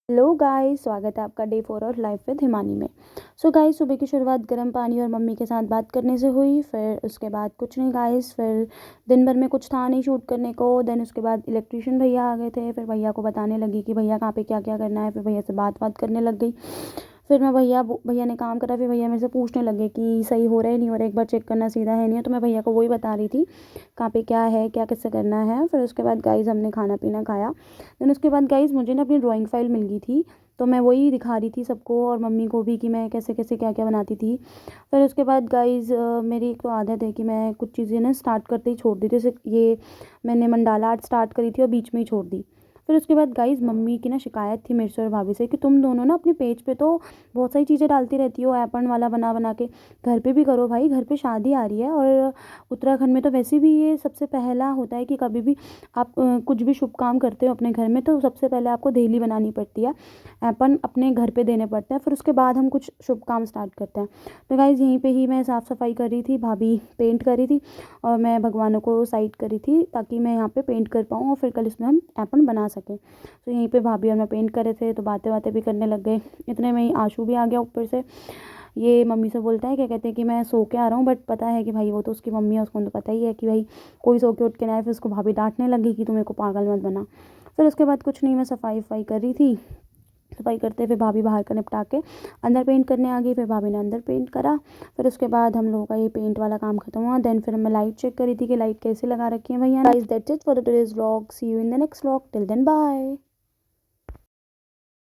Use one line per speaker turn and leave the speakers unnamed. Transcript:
Hello guys, स्वागत है आपका डे 4 और लाइफ विद हिमानी में। सो गाइस, सुबह की शुरुआत गर्म पानी और मम्मी के साथ बात करने से हुई। फिर उसके बाद कुछ नहीं गाइस, फिर दिन भर में कुछ था नहीं शूट करने को। देन उसके बाद इलेक्ट्रिशियन भैया आ गए थे। फिर भैया को बताने लगी कि भैया कहाँ पे क्या क्या करना है। फिर भैया से बात करने लग गई। फिर मैं भैया ने काम करा। फिर भैया मेरे से पूछने लगे कि सही हो रहा है नहीं हो रहा है, एक बार चेक करना सीधा है नहीं है। तो मैं भैया को वही बता रही थी कहाँ पे क्या है, क्या कैसे करना है। फिर उसके बाद गाइस हमने खाना पीना खाया। देन उसके बाद गाइस मुझे ना अपनी ड्राइंग फाइल मिल गई थी, तो मैं वही दिखा रही थी सबको और मम्मी को भी कि मैं कैसे कैसे क्या क्या बनाती थी। फिर उसके बाद गाइस मेरी एक तो आदत है कि मैं कुछ चीज़ें ना स्टार्ट करते ही छोड़ दी। जैसे ये मैंने मंडाला आर्ट स्टार्ट करी थी और बीच में ही छोड़ दी। फिर उसके बाद गाइस मम्मी की ना शिकायत थी मेरे से और भाभी से कि तुम दोनों ना अपने पेज पे तो बहुत सारी चीज़ें डालती रहती हो, ऐपन वाला बना बना के। घर पे भी करो भाई, घर पे शादी आ रही है और उत्तराखंड में तो वैसे भी ये सबसे पहला होता है कि कभी भी आप कुछ भी शुभ काम करते हो अपने घर में तो सबसे पहले आपको देहली बनानी पड़ती है, अपन अपने घर पे देने पड़ते हैं। फिर उसके बाद हम कुछ शुभ काम स्टार्ट करते हैं। तो गाइज़ यहीं पे ही मैं साफ़ सफाई कर रही थी, भाभी पेंट कर रही थी और मैं भगवानों को साइड कर रही थी ताकि मैं यहाँ पे पेंट कर पाऊँ और फिर कल इसमें हम अपन बना सकें। तो यहीं पे भाभी और मैं पेंट कर रहे थे तो बातें बातें भी करने लग गए। इतने में ही आशू भी आ गया ऊपर से। ये मम्मी से बोलता है, क्या कहते हैं कि मैं सो के आ रहा हूँ, बट पता है कि भाई वो तो उसकी मम्मी है, उसको तो पता ही है कि भाई कोई सो के उठ के ना आए। फिर उसको भाभी डांटने लगी कि तू मेरे को पागल मत बना। फिर उसके बाद कुछ नहीं, मैं सफाई वफाई कर रही थी। सफाई करते फिर भाभी बाहर का निपटा के अंदर पेंट करने आ गई। फिर भाभी ने अंदर पेंट करा। फिर उसके बाद हम लोगों का ये पेंट वाला काम खत्म हुआ। देन फिर मैं लाइट चेक करी थी कि लाइट कैसे लगा रखी है भैया। Guys that's it for the today's vlog. See you in the next vlog. Till then bye.